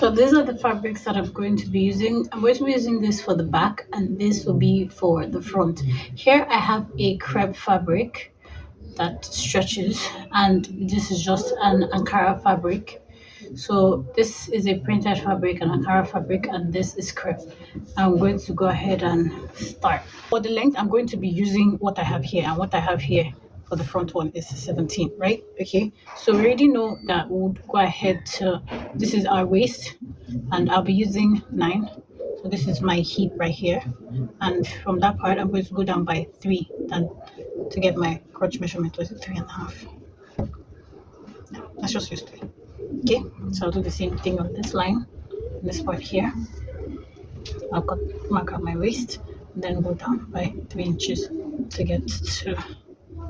So these are the fabrics that I'm going to be using. I'm going to be using this for the back and this will be for the front. Here I have a crepe fabric that stretches, and this is just an Ankara fabric. So this is a printed fabric, an Ankara fabric, and this is crepe. I'm going to go ahead and start. For the length, I'm going to be using what I have here, and what I have here for the front one is 17, right? Okay, so we already know that we'll go ahead to, this is our waist, and I'll be using 9. So this is my hip right here, and from that part I'm going to go down by 3 and to get my crotch measurement, was it 3.5? No, let's just use 3. Okay, so I'll do the same thing on this line, this part here. I'll mark out my waist, then go down by 3 inches to get to I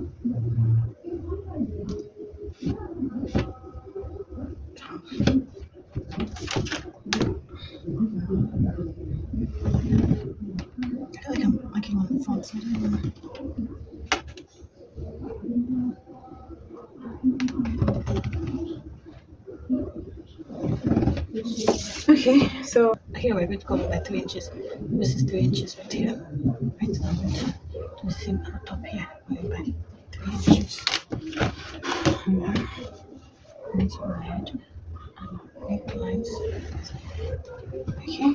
feel like I'm marking on the front side. I don't know. Okay, so here we're going to cover by 3 inches. This is 3 inches right here. Right, so I'm going to do the same on the top here, going by 3 inches. And then into my head and make the lines. Okay,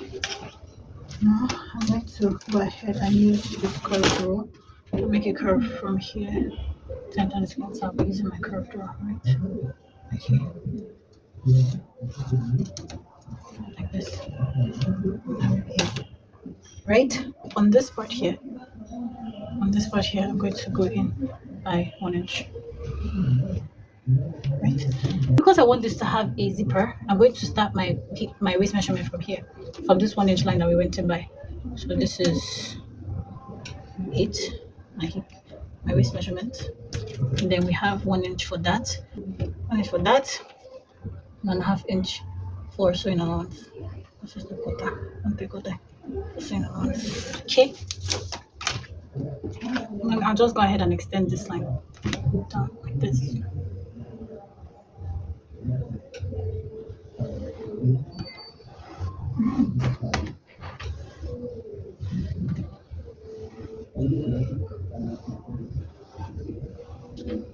now I'm going to go ahead and use this curved rule to make a curve from here. 10 times once I'll be using my curved rule, right? Okay. Like this. Right? On this part here, I'm going to go in by 1 inch. Right? Because I want this to have a zipper, I'm going to start my waist measurement from here, from this 1 inch line that we went in by. So this is 8, my hip, my waist measurement. And then we have 1 inch for that, 1 inch for that, 1.5 inch for sewing allowance. This is the quarter, 1/3 for sewing allowance. Okay. And I'll just go ahead and extend this line down like this.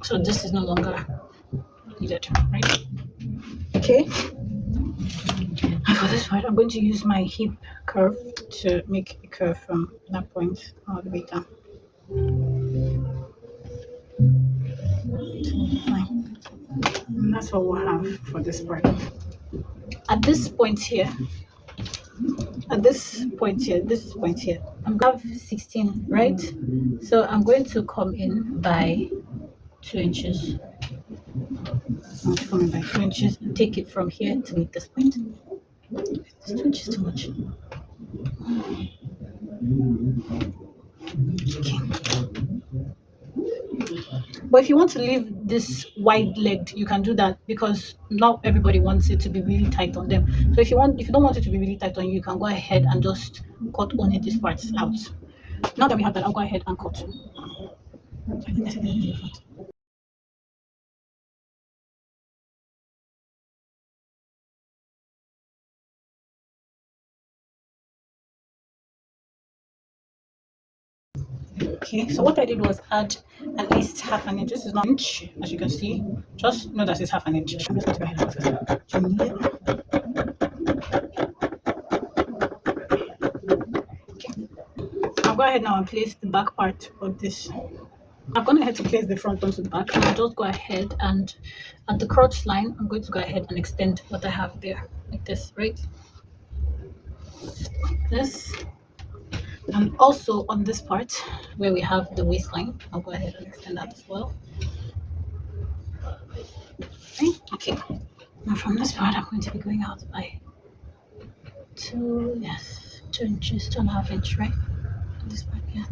So this is no longer needed, right? Okay. And for this part, I'm going to use my hip curve to make a curve from that point all the way down. And that's what we'll have for this part. At this point here, this point here, I'm going to have 16, right? So I'm going to come in by 2 inches. I'm come in by 2 inches and take it from here to make this point. It's 2 inches too much. Okay. But if you want to leave this wide-legged, you can do that, because not everybody wants it to be really tight on them. So if you don't want it to be really tight on you, you can go ahead and just cut only these parts out. Now that we have that, I'll go ahead and cut. Okay, so what I did was add at least half an inch. This is not an inch, as you can see. Just know that it's half an inch. I'm just going to go ahead and okay. I'll go ahead now and place the back part of this. I've gone ahead to place the front onto the back, and I'll just go ahead and at the crotch line, I'm going to go ahead and extend what I have there, like this, right? Like this. And also on this part where we have the waistline, I'll go ahead and extend that as well. Okay. Now from this part, I'm going to be going out by 2 inches, 2.5 inches, right? This part, yeah.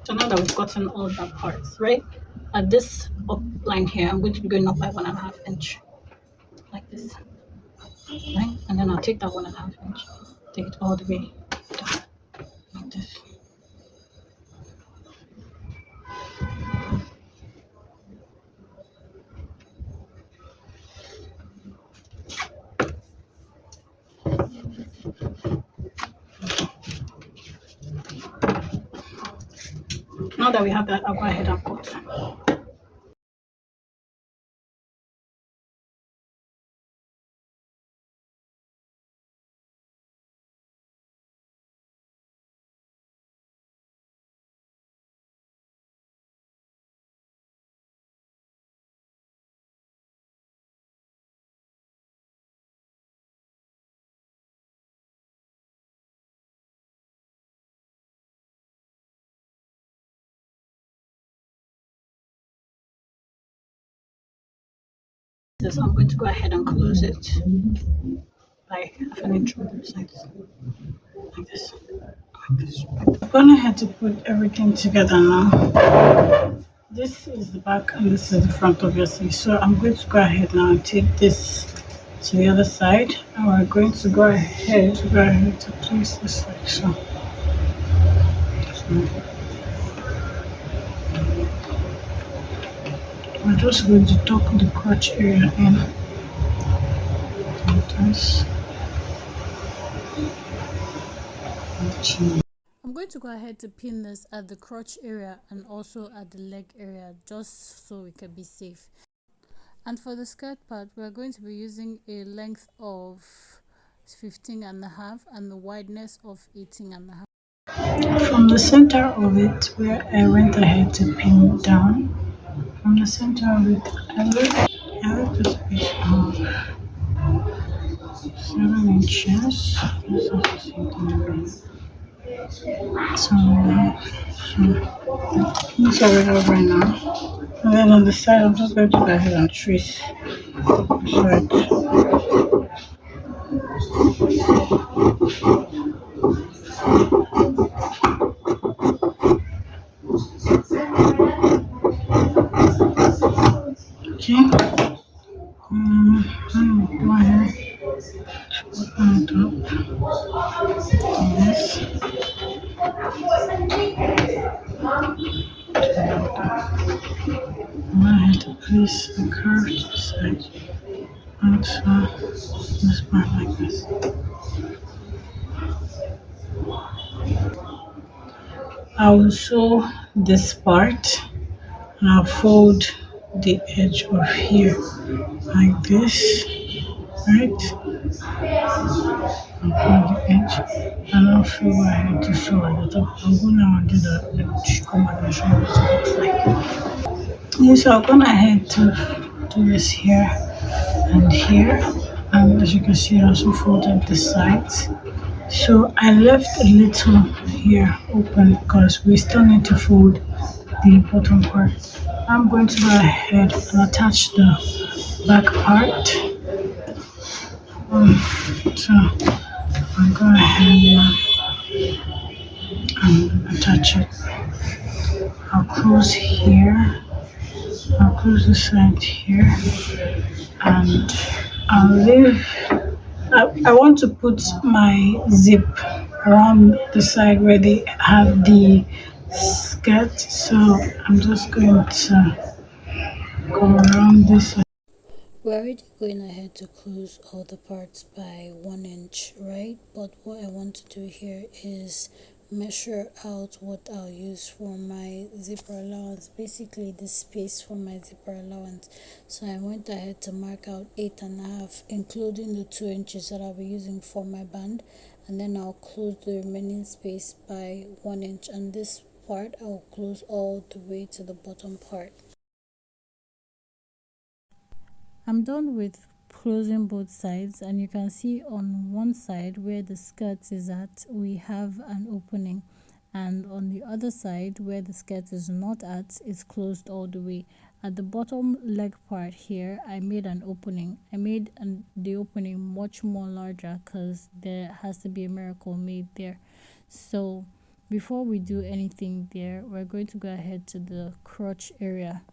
So now that we've gotten all the parts, right? At this up line here, I'm going to be going up by 1.5 inch, like this, right? And then I'll take that 1.5 inch, take it all the way down, like this. Now that we have that, I'll go ahead and cut. This I'm going to go ahead and close it by 1/2 inch on both sides, like this. I'm gonna have to put everything together now. This is the back and this is the front, obviously. So I'm going to go ahead now and take this to the other side, and we're going to go ahead to place this like so. We're just going to tuck the crotch area in like this. I'm going to go ahead to pin this at the crotch area and also at the leg area, just so we can be safe. And for the skirt part, we're going to be using a length of 15.5 and the wideness of 18.5. From the center of it, where I went ahead to pin down, from the center of it, I left this piece of 7 inches. This is the same thing. So this is what we have right now. And then on the side, I'm just going to go ahead and trace the side. Okay. Go ahead, open it up, like this. Go ahead to place the curved side onto this part like this. I will sew this part and I'll fold the edge of here like this, right? I'll fold the edge and also go ahead to sew at the top. I'll go now and do that and come back and show you what it looks like. Yeah, so I've gone ahead to do this here and here, and as you can see I also folded the sides. So I left a little here open because we still need to fold the bottom part. I'm going to go ahead and attach the back part. So I'll go ahead and attach it. I'll close here. I'll close the side here, and I'll leave. I want to put my zip around the side where they have the skirt, so I'm just going to go around this. We're already going ahead to close all the parts by 1 inch, right? But what I want to do here is measure out what I'll use for my zipper allowance, basically the space for my zipper allowance. So I went ahead to mark out 8.5, including the 2 inches that I'll be using for my band, and then I'll close the remaining space by 1 inch, and this part I'll close all the way to the bottom part. I'm done with closing both sides, and you can see on one side where the skirt is at, we have an opening, and on the other side where the skirt is not at, it's closed all the way. At the bottom leg part here, I made an opening. I made the opening much more larger because there has to be a miracle made there. So Before we do anything there, we're going to go ahead to the crotch area.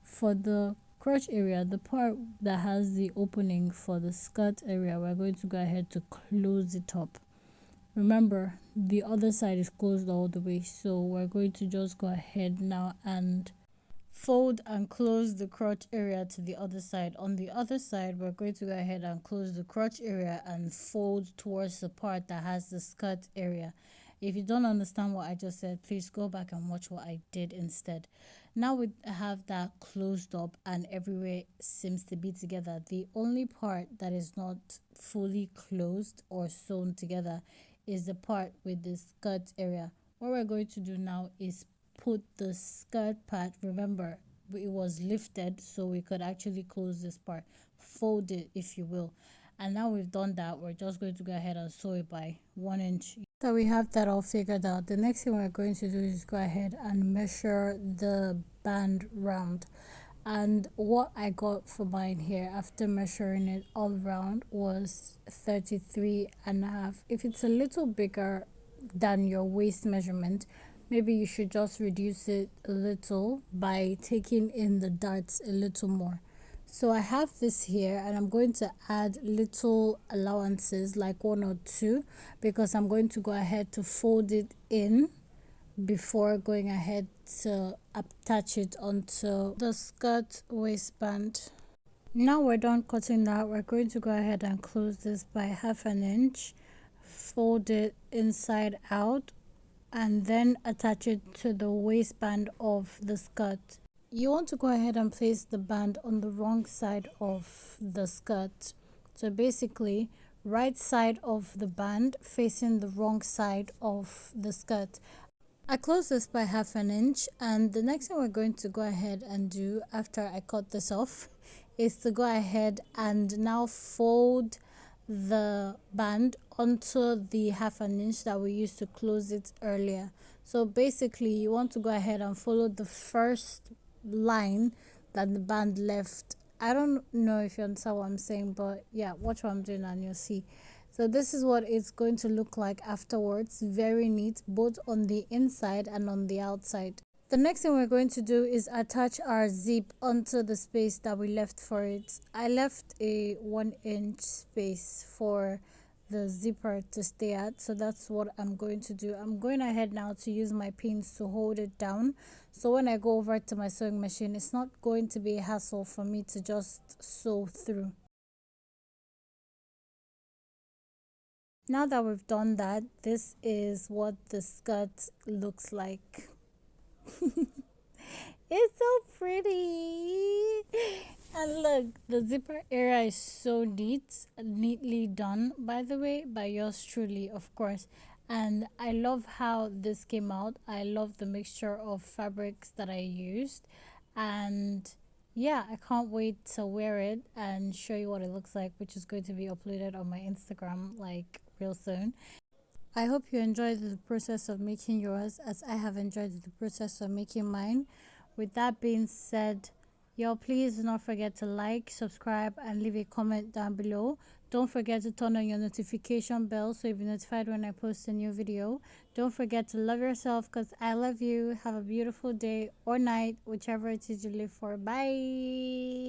For the crotch area, the part that has the opening for the skirt area, we're going to go ahead to close it up. Remember, the other side is closed all the way, so we're going to just go ahead now and fold and close the crotch area to the other side. On the other side, we're going to go ahead and close the crotch area and fold towards the part that has the skirt area. If you don't understand what I just said, please go back and watch what I did instead. Now we have that closed up and everywhere seems to be together. The only part that is not fully closed or sewn together is the part with the skirt area. What we're going to do now is put the skirt part, remember it was lifted so we could actually close this part, fold it if you will. And now we've done that, we're just going to go ahead and sew it by 1 inch. So we have that all figured out. The next thing we're going to do is go ahead and measure the band round. And what I got for mine here after measuring it all around was 33.5. If it's a little bigger than your waist measurement, maybe you should just reduce it a little by taking in the darts a little more. So I have this here and I'm going to add little allowances like 1 or 2 because I'm going to go ahead to fold it in before going ahead to attach it onto the skirt waistband. Now we're done cutting that, we're going to go ahead and close this by 1/2 inch, fold it inside out, and then attach it to the waistband of the skirt. You want to go ahead and place the band on the wrong side of the skirt. So basically, right side of the band facing the wrong side of the skirt. I close this by 1/2 inch, and the next thing we're going to go ahead and do after I cut this off is to go ahead and now fold the band onto the 1/2 inch that we used to close it earlier. So basically you want to go ahead and follow the first line that the band left. I don't know if you understand what I'm saying, but yeah, watch what I'm doing and you'll see. So this is what it's going to look like afterwards. Very neat, both on the inside and on the outside. The next thing we're going to do is attach our zip onto the space that we left for it. I left a 1 inch space for the zipper to stay at, so that's what I'm going to do. I'm going ahead now to use my pins to hold it down, so when I go over to my sewing machine, it's not going to be a hassle for me to just sew through. Now that we've done that, this is what the skirt looks like. It's so pretty. And look, the zipper area is so neatly done, by the way, by yours truly, of course. And I love how this came out. I love the mixture of fabrics that I used. And yeah, I can't wait to wear it and show you what it looks like, which is going to be uploaded on my Instagram like real soon. I hope you enjoyed the process of making yours as I have enjoyed the process of making mine. With that being said, y'all, please do not forget to like, subscribe, and leave a comment down below. Don't forget to turn on your notification bell so you'll be notified when I post a new video. Don't forget to love yourself because I love you. Have a beautiful day or night, whichever it is you live for. Bye.